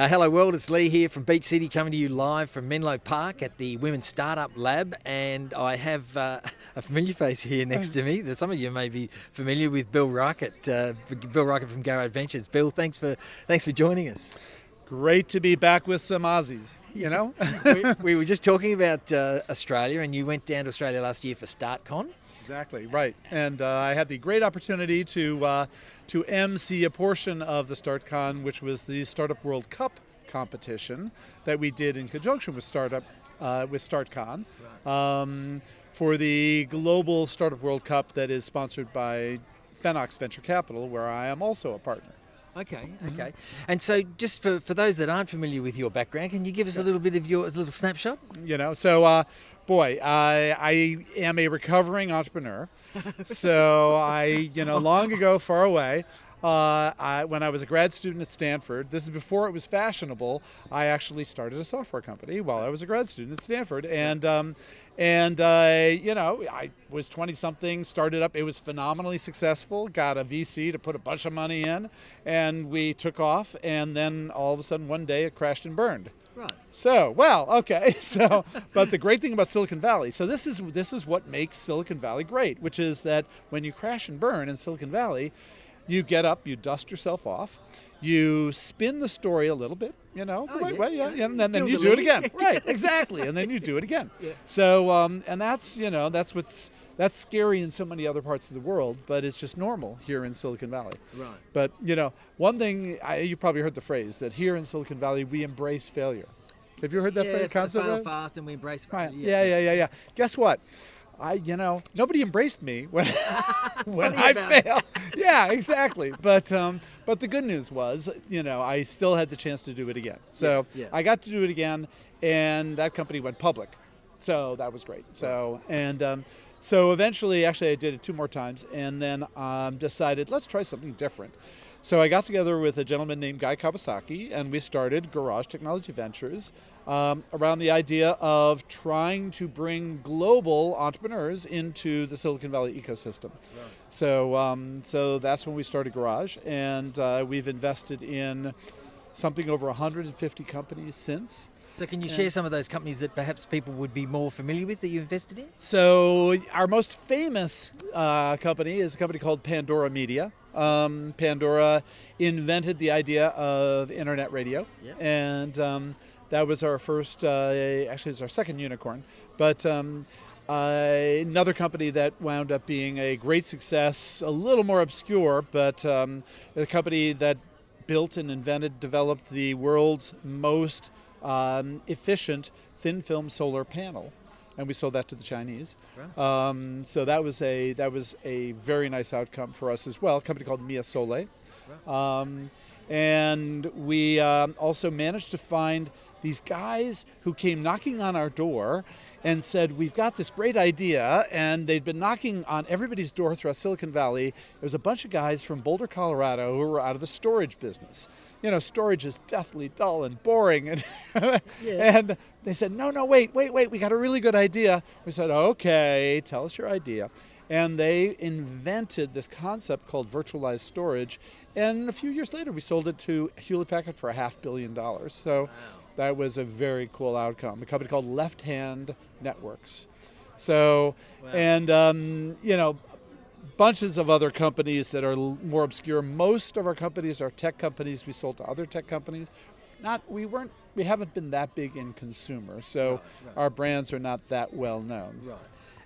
Hello world, it's Lee here from Beach City coming to you live from Menlo Park at the Women's Startup Lab, and I have a familiar face here next to me. Some of you may be familiar with Bill Reichert, from Garage Ventures. Bill, thanks for joining us. Great to be back with some Aussies, you know? we were just talking about Australia, and you went down to Australia last year for StartCon. Exactly, right. And I had the great opportunity to MC a portion of the StartCon, which was the Startup World Cup competition that we did in conjunction with StartCon, for the global Startup World Cup that is sponsored by Fenox Venture Capital, where I am also a partner. Okay. And so just for those that aren't familiar with your background, can you give us a little bit of your little snapshot? I am a recovering entrepreneur. So long ago, far away, when I was a grad student at Stanford, this is before it was fashionable, I actually started a software company while I was a grad student at Stanford. I was 20-something, started up. It was phenomenally successful, got a VC to put a bunch of money in, and we took off, and then all of a sudden one day it crashed and burned. Right. But the great thing about Silicon Valley, so this is what makes Silicon Valley great, which is that when you crash and burn in Silicon Valley, you get up, you dust yourself off, you spin the story a little bit, and then you do it again. Right, exactly, and then you do it again. Yeah. So, and that's scary in so many other parts of the world, but it's just normal here in Silicon Valley. Right. But, one thing, you probably heard the phrase that here in Silicon Valley, we embrace failure. Have you heard that concept? Fail fast and we embrace failure. Right. Yeah. Guess what? Nobody embraced me when I failed. Yeah, exactly. But the good news was, I still had the chance to do it again. So I got to do it again, and that company went public. So that was great. So eventually, actually, I did it 2 more times, and then decided let's try something different. So I got together with a gentleman named Guy Kawasaki, and we started Garage Technology Ventures around the idea of trying to bring global entrepreneurs into the Silicon Valley ecosystem. Right. So that's when we started Garage, and we've invested in something over 150 companies since. So can you share some of those companies that perhaps people would be more familiar with that you invested in? So our most famous company is a company called Pandora Media. Pandora invented the idea of internet radio, and that was our first, actually it's our second unicorn, but another company that wound up being a great success, a little more obscure, but a company that built and developed the world's most efficient thin film solar panel, and we sold that to the Chinese. Right. So that was a very nice outcome for us as well. A company called Mia Sole, right. And we also managed to find these guys who came knocking on our door and said, we've got this great idea, and they'd been knocking on everybody's door throughout Silicon Valley. There was a bunch of guys from Boulder, Colorado, who were out of the storage business. Storage is deathly dull and boring. And, and they said, no, wait, we got a really good idea. We said, okay, tell us your idea. And they invented this concept called Virtualized Storage, and a few years later, we sold it to Hewlett-Packard for $500 million. So. Wow. That was a very cool outcome. A company called Left Hand Networks. So, wow. And, bunches of other companies that are more obscure. Most of our companies are tech companies we sold to other tech companies. We haven't been that big in consumer, so right. Our brands are not that well known. Right.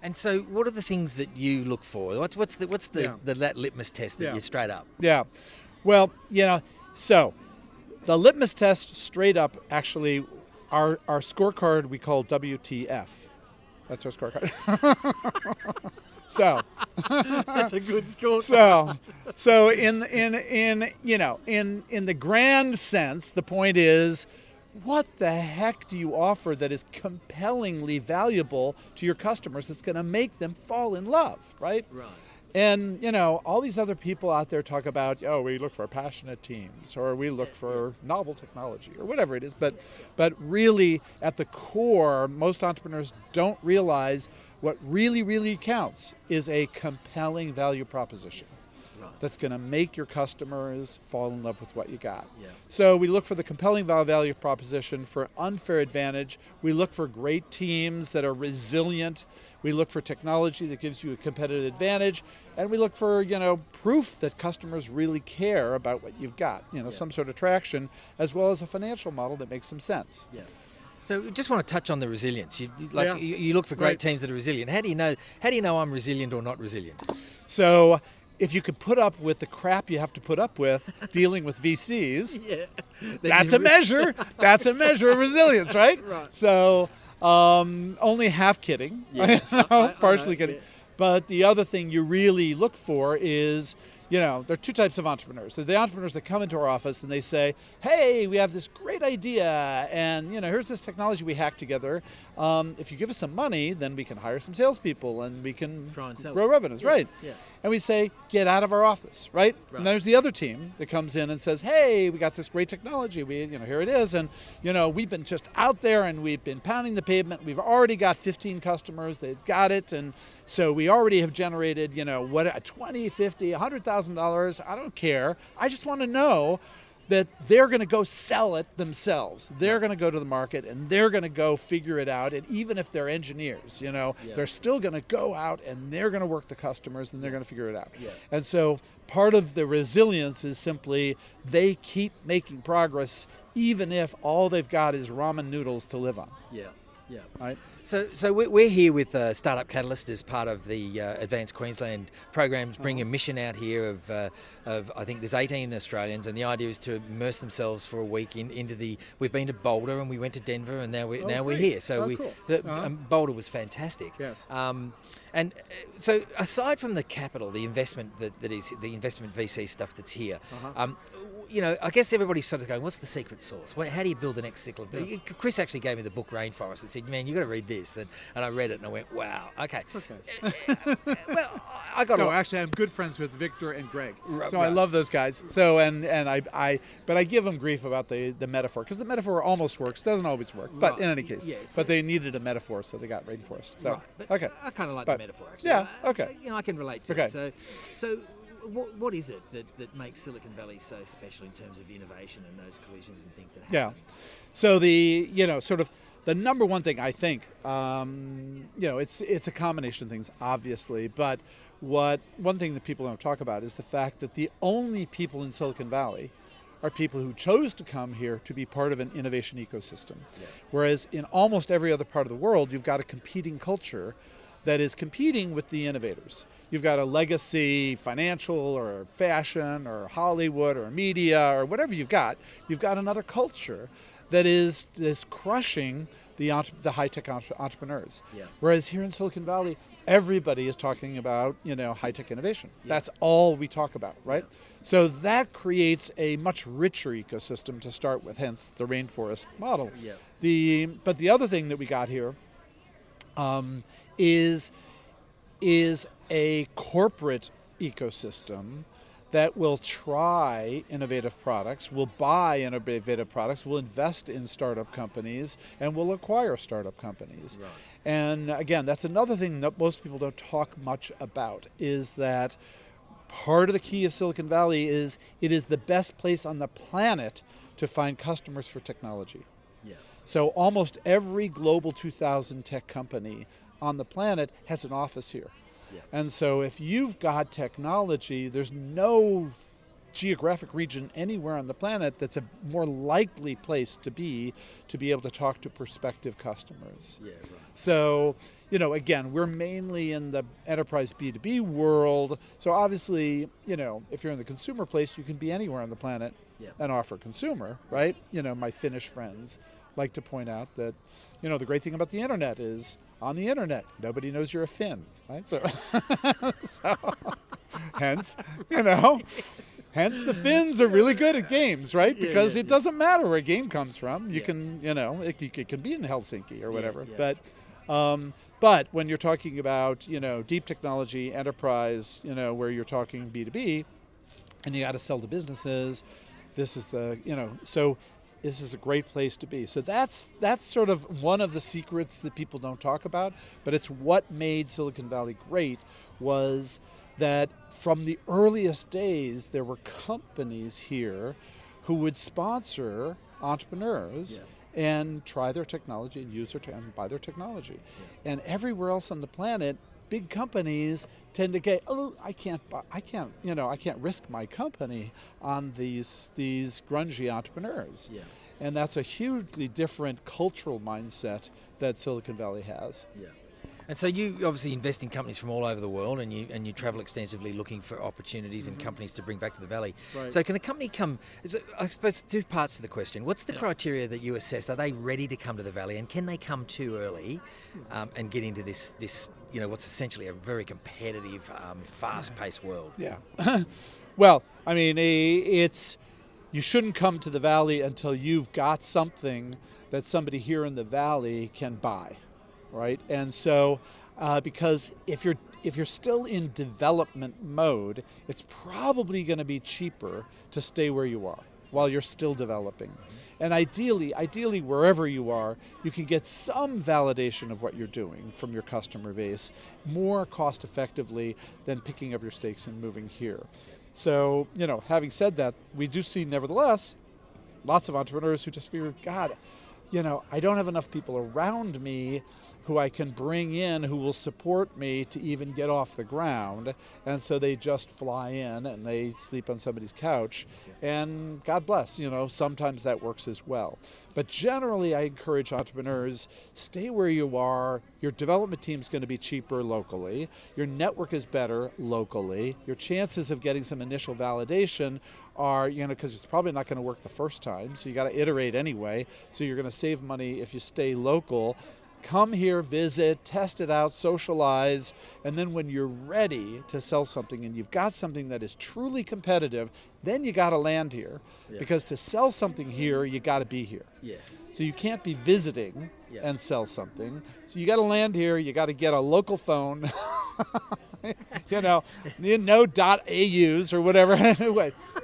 And so what are the things that you look for? What's the litmus test that you straight up? Yeah. Well, so the litmus test straight up, actually, our scorecard we call WTF. That's our scorecard. So that's a good scorecard. So in the grand sense, the point is, what the heck do you offer that is compellingly valuable to your customers that's going to make them fall in love, right? Right. And, all these other people out there talk about, we look for passionate teams, or we look for novel technology, or whatever it is. But really, at the core, most entrepreneurs don't realize what really, really counts is a compelling value proposition. Right. that's going to make your customers fall in love with what you got. Yeah. So we look for the compelling value proposition. For unfair advantage, we look for great teams that are resilient. We look for technology that gives you a competitive advantage, and we look for, proof that customers really care about what you've got. Some sort of traction, as well as a financial model that makes some sense. Yeah. So just want to touch on the resilience. You look for great teams that are resilient. How do you know I'm resilient or not resilient? So if you could put up with the crap you have to put up with dealing with VCs, that's a measure. That's a measure of resilience, right? Right. So only half kidding, partially kidding. Yeah. But the other thing you really look for is, there are two types of entrepreneurs. There are the entrepreneurs that come into our office and they say, hey, we have this great idea, and here's this technology we hacked together. If you give us some money, then we can hire some salespeople and we can try and sell grow revenues, right? Yeah. And we say, get out of our office, right? And there's the other team that comes in and says, hey, we got this great technology. here it is. And, we've been just out there and we've been pounding the pavement. We've already got 15 customers. They've got it. And so we already have generated, $20, $50, $100,000. I don't care. I just want to know that they're going to go sell it themselves. They're going to go to the market and they're going to go figure it out. And even if they're engineers, they're still going to go out and they're going to work the customers and they're going to figure it out. Yeah. And so part of the resilience is simply they keep making progress even if all they've got is ramen noodles to live on. Yeah. Yeah. Right. So we're here with Startup Catalyst as part of the Advanced Queensland programs, bringing a mission out here of I think there's 18 Australians, and the idea is to immerse themselves for a week into the. We've been to Boulder and we went to Denver, and now we're here. So cool. Boulder was fantastic. Yes. And so aside from the capital, the investment that is the investment VC stuff that's here. I guess everybody's sort of going, what's the secret sauce? How do you build the next cycle? Yes. Chris actually gave me the book Rainforest and said, man, you got to read this. And I read it and I went, wow, okay. Well, I got actually, I'm good friends with Victor and Greg. So I love those guys. So, but I give them grief about the metaphor, because the metaphor almost works, doesn't always work. But in any case, but they needed a metaphor, so they got Rainforest. So, okay. I kind of like the metaphor, actually. Yeah, okay. I can relate to it. So what is it that makes Silicon Valley so special in terms of innovation and those collisions and things that happen? Yeah. So sort of the number one thing I think, it's a combination of things, obviously, but one thing that people don't talk about is the fact that the only people in Silicon Valley are people who chose to come here to be part of an innovation ecosystem. Yeah. Whereas in almost every other part of the world, you've got a competing culture that is competing with the innovators. You've got a legacy financial or fashion or Hollywood or media or whatever you've got another culture that is crushing the high-tech entrepreneurs. Yeah. Whereas here in Silicon Valley, everybody is talking about, high-tech innovation. Yeah. That's all we talk about, right? Yeah. So that creates a much richer ecosystem to start with, hence the rainforest model. Yeah. But the other thing that we got here is a corporate ecosystem that will try innovative products, will buy innovative products, will invest in startup companies, and will acquire startup companies. Right. And again, that's another thing that most people don't talk much about, is that part of the key of Silicon Valley is it is the best place on the planet to find customers for technology. Yeah. So almost every Global 2000 tech company on the planet has an office here. Yeah. And so if you've got technology, there's no geographic region anywhere on the planet that's a more likely place to be able to talk to prospective customers. Yeah, right. So, again, we're mainly in the enterprise B2B world. So obviously, if you're in the consumer place, you can be anywhere on the planet and offer consumer, right? My Finnish friends like to point out that, the great thing about the internet is on the internet, nobody knows you're a Finn, right? So, hence the Finns are really good at games, right? Because it doesn't matter where a game comes from. You can, it can be in Helsinki or whatever. But when you're talking about, deep technology, enterprise, where you're talking B2B, and you got to sell to businesses, this is this is a great place to be. So that's sort of one of the secrets that people don't talk about, but it's what made Silicon Valley great was that from the earliest days, there were companies here who would sponsor entrepreneurs and try their technology and use and buy their technology. And everywhere else on the planet, big companies tend to get, I can't risk my company on these grungy entrepreneurs. Yeah. And that's a hugely different cultural mindset that Silicon Valley has. Yeah. And so you obviously invest in companies from all over the world, and you travel extensively looking for opportunities and companies to bring back to the Valley. Right. So can a company come, I suppose two parts to the question. What's the criteria that you assess? Are they ready to come to the Valley, and can they come too early and get into this what's essentially a very competitive, fast-paced world? Yeah. Well, I mean, you shouldn't come to the Valley until you've got something that somebody here in the Valley can buy. Right, and so because if you're still in development mode, it's probably going to be cheaper to stay where you are while you're still developing. And ideally, wherever you are, you can get some validation of what you're doing from your customer base more cost effectively than picking up your stakes and moving here. So, having said that, we do see, nevertheless, lots of entrepreneurs who just figure, God, I don't have enough people around me who I can bring in who will support me to even get off the ground. And so they just fly in and they sleep on somebody's couch. And God bless, sometimes that works as well. But generally, I encourage entrepreneurs, stay where you are. Your development team's going to be cheaper locally. Your network is better locally. Your chances of getting some initial validation are, because it's probably not going to work the first time. So you got to iterate anyway. So you're going to save money if you stay local. Come here, visit, test it out, socialize, and then when you're ready to sell something and you've got something that is truly competitive, then you got to land here. Yeah. Because to sell something here, you got to be here. Yes. So you can't be visiting and sell something. So you got to land here, you got to get a local phone, .aus or whatever,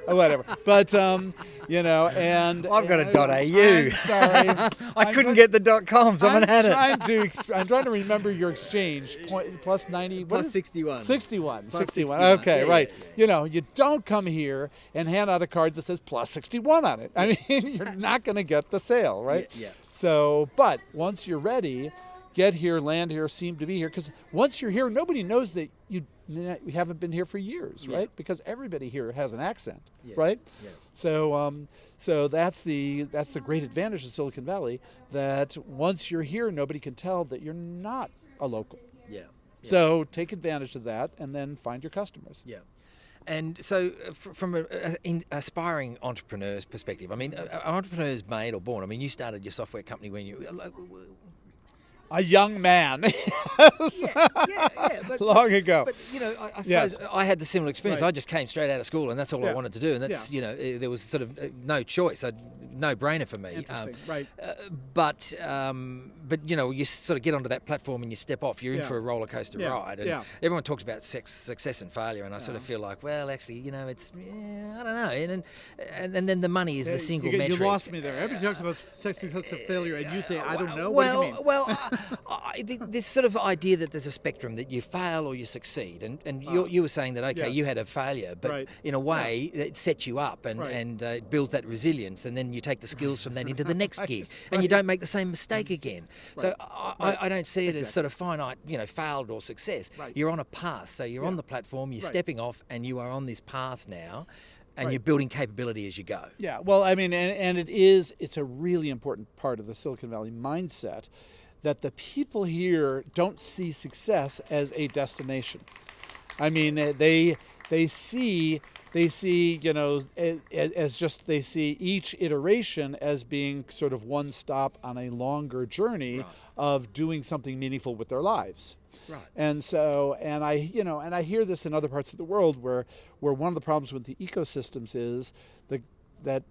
whatever. But, and I've got a .au. I'm sorry. I couldn't get the .com, someone had it. I'm trying to remember your exchange. Plus 90. Plus 61. 61. Plus 61. 61. Okay, yeah, right. Yeah. You don't come here and hand out a card that says plus 61 on it. I mean, you're not going to get the sale, right? Yeah. So, but once you're ready, get here, land here, seem to be here. Because once you're here, nobody knows that you haven't been here for years, right? Because everybody here has an accent, right? Yeah. So that's the great advantage of Silicon Valley, that once you're here, nobody can tell that you're not a local. Yeah. So take advantage of that and then find your customers. Yeah. And so from an aspiring entrepreneur's perspective, I mean, are entrepreneurs made or born? I mean, you started your software company when you... A young man. But, long ago. But, I suppose I had the similar experience. Right. I just came straight out of school and that's all I wanted to do. And that's, there was sort of no choice, no brainer for me. Interesting, right. But you sort of get onto that platform and you step off. You're in for a roller coaster ride. And everyone talks about success and failure. And I sort of feel like, well, actually, it's, I don't know. And then the money is the single metric. You lost me there. Everybody talks about success and failure and you say, I don't know. Well, what do you mean? Well, this sort of idea that there's a spectrum, that you fail or you succeed, and you were saying that you had a failure, but in a way it sets you up and builds that resilience, and then you take the skills from that into the next gig, and you don't make the same mistake again. So I don't see it as sort of finite, failed or success. You're on a path, so you're on the platform, you're stepping off, and you are on this path now. And you're building capability as you go. Yeah, well, I mean, and it's a really important part of the Silicon Valley mindset, that the people here don't see success as a destination. I mean, they see as just, they see each iteration as being sort of one stop on a longer journey of doing something meaningful with their lives. Right. And so, and I hear this in other parts of the world where one of the problems with the ecosystems is that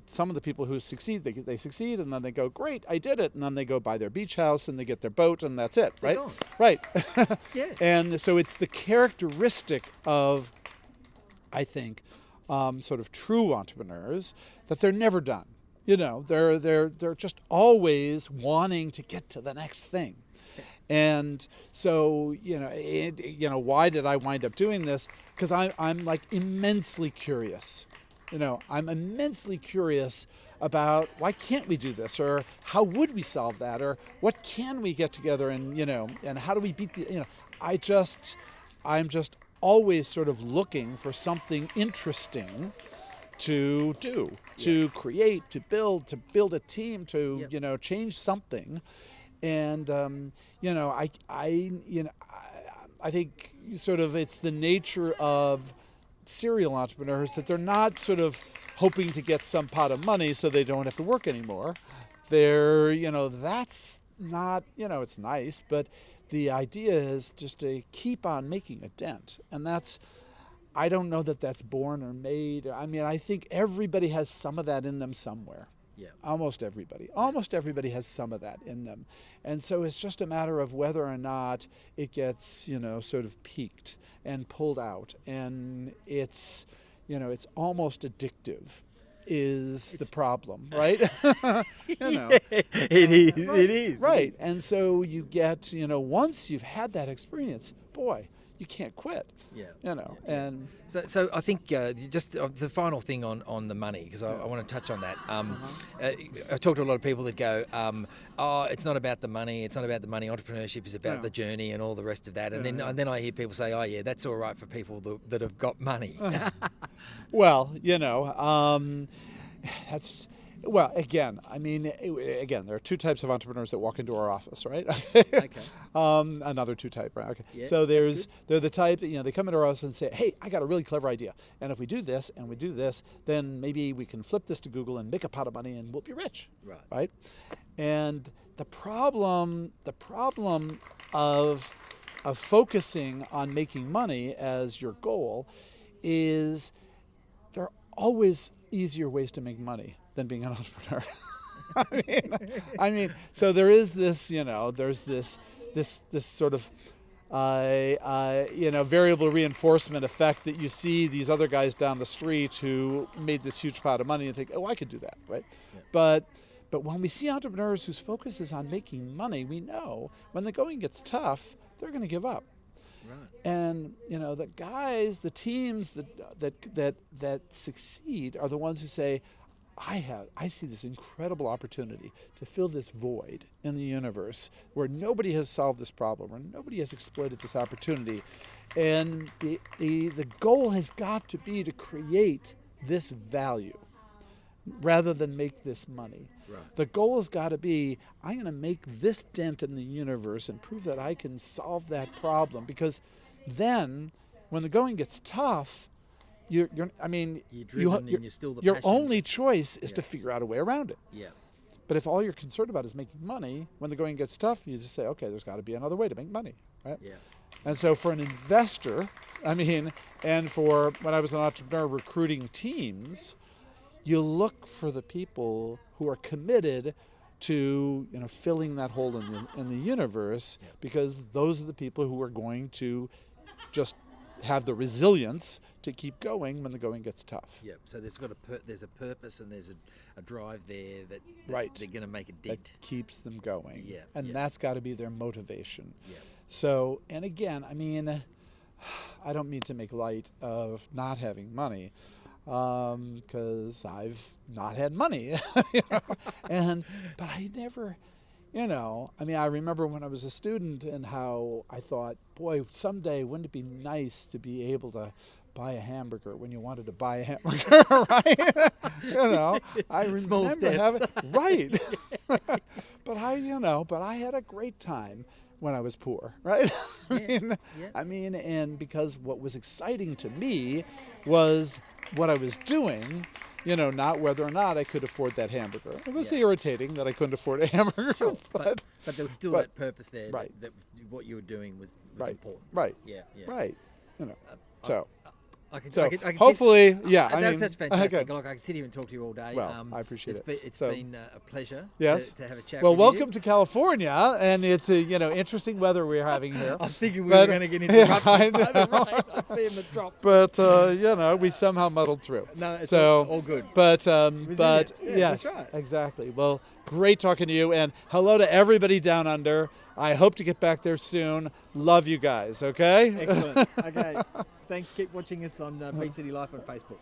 some of the people who succeed, they succeed, and then they go, great, I did it, and then they go buy their beach house and they get their boat, and that's it, right? Right. Yeah. And so it's the characteristic of, I think, sort of true entrepreneurs, that they're never done. They're just always wanting to get to the next thing. And so, why did I wind up doing this? Because I'm like immensely curious. I'm immensely curious about why can't we do this, or how would we solve that, or what can we get together and, and how do we beat the, I'm just always sort of looking for something interesting to do, to create, to build a team, to, change something. And, I think sort of it's the nature of serial entrepreneurs that they're not sort of hoping to get some pot of money so they don't have to work anymore. They're, that's not, it's nice, but the idea is just to keep on making a dent. And I don't know that that's born or made. I mean, I think everybody has some of that in them somewhere. Yeah. Almost everybody has some of that in them. And so it's just a matter of whether or not it gets, sort of peaked and pulled out. And it's almost addictive is the problem, right? It is. Right. And so you get, once you've had that experience, boy, you can't quit. Yeah. And so I think just the final thing on the money, because I want to touch on that. I talk to a lot of people that go, it's not about the money. It's not about the money. Entrepreneurship is about the journey and all the rest of that. And then I hear people say, oh yeah, that's all right for people that have got money. Well, that's. Well, again, there are two types of entrepreneurs that walk into our office, right? Okay. Another two type, right? Okay. Yeah, so they're the type, they come into our office and say, hey, I got a really clever idea. And if we do this and we do this, then maybe we can flip this to Google and make a pot of money and we'll be rich. Right? And the problem of focusing on making money as your goal is there are always easier ways to make money than being an entrepreneur. I mean, so there is this, there's this sort of, variable reinforcement effect that you see these other guys down the street who made this huge pot of money and think, oh, I could do that, right? Yeah. But when we see entrepreneurs whose focus is on making money, we know when the going gets tough, they're going to give up. Right. And the guys, the teams that succeed are the ones who say, I see this incredible opportunity to fill this void in the universe where nobody has solved this problem, or nobody has exploited this opportunity. And the goal has got to be to create this value rather than make this money. Right. The goal has got to be, I'm going to make this dent in the universe and prove that I can solve that problem. Because then, when the going gets tough, you're still the your only choice is to figure out a way around it. Yeah. But if all you're concerned about is making money, when the going gets tough, you just say, okay, there's got to be another way to make money, right? Yeah. And so for an investor, and for when I was an entrepreneur recruiting teams, you look for the people who are committed to filling that hole in the universe, because those are the people who are going to just have the resilience to keep going when the going gets tough. Yeah. So there's a purpose and there's a drive there that right. they're going to make a dent. That keeps them going. Yeah. And that's got to be their motivation. Yeah. So, and again, I don't mean to make light of not having money, because I've not had money, but I never. I remember when I was a student and how I thought, boy, someday wouldn't it be nice to be able to buy a hamburger when you wanted to buy a hamburger, right? I remember Small steps. Right. But I had a great time when I was poor, right? And because what was exciting to me was what I was doing, not whether or not I could afford that hamburger. It was irritating that I couldn't afford a hamburger. Sure, but there was still that purpose there. Right. That what you were doing was right. important. Right. Yeah. Right. I can hopefully, that's fantastic. Okay. Look, I can sit here and talk to you all day. Well, I appreciate it. It's been a pleasure to have a chat well, with welcome you. to California, and it's interesting weather we're having here. I was thinking we were going to get interrupted by the rain. I see in the drops. But, we somehow muddled through. No, it's all good. But yes, that's right. Exactly. Well, great talking to you, and hello to everybody down under. I hope to get back there soon. Love you guys, okay? Excellent. Okay. Thanks. Keep watching us on Beat City Life on Facebook.